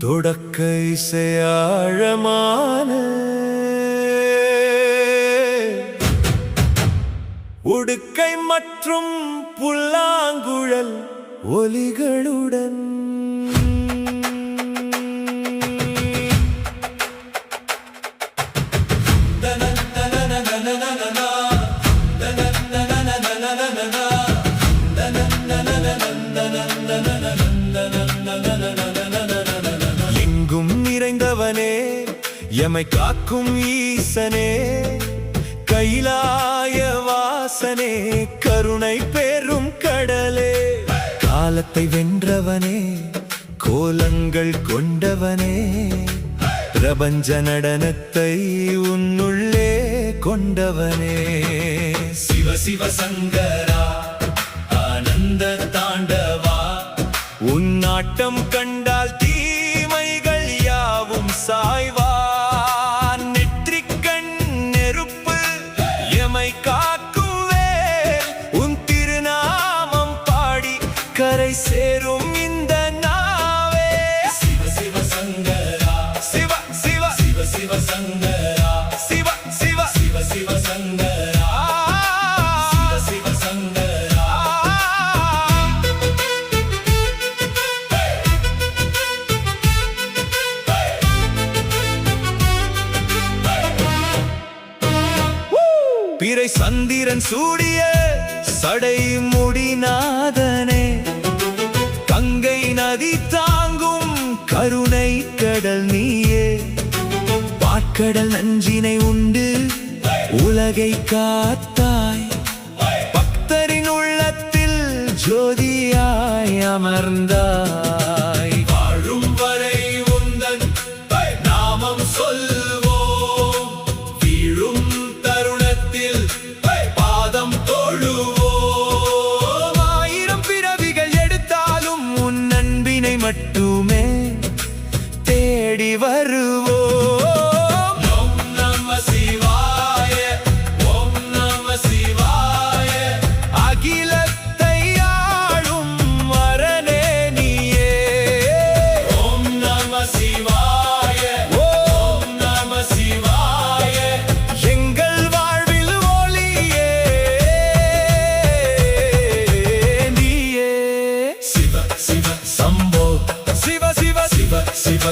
தொடக்க இசையாழமான உடுக்கை மற்றும் புல்லாங்குழல் ஒலிகளுடன் எங்கும் நிறைந்தவனே, எமை காக்கும் ஈசனே, கைலாய வாசனே, கருணை பெரும் கடலே, காலத்தை வென்றவனே, கோலங்கள் கொண்டவனே, பிரபஞ்ச நடனத்தை உன்னுள்ளே கொண்டவனே. சிவ சிவ சங்கரா ஆனந்த தாண்டவா, உன் நாட்டம் கண்டால் தீமைகள் யாவும் சாய்வான். நெற்றிக்கண் நெருப்பு எமை காக்கும் வேல், உன் திருநாமம் பாடி கரை சேரும் இந்த நாவே. சிவ சிவ சங்கரா சிவ சிவ சிவ சிவ சங்கரா சிவ சிவ சிவ சிவ சங்கரா சிவ சிவ சங்கரா. பிறை சந்திரன் சூடிய சடை முடிநாதனே, கங்கை நதி தாங்கும் கருணை கடல் நீயே, பாற்கடல் நஞ்சினை உண்டு உலகை காத்தாய், பக்தரின் உள்ளத்தில் ஜோதியாய் அமர்ந்தாய். வாழும் வரை உந்தன் நாமம் சொல்வோம், வீழும் தருணத்தில் பாதம் தொழுவோம். ஆயிரம் பிறவிகள் எடுத்தாலும் உன் அன்பினை மட்டுமே தேடி வருவோம். ஓம் நம சிவாய, ஓம் நம சிவாய, அகிலத்தை ஆளும் வரனே நீயே. ஓம் நம சிவாய, ஓம் நம சிவாய, எங்கள் வாழ்வில் ஒளியே நீயே. சிவ சிவ சம்போ, சிவ சிவ சிவ சிவ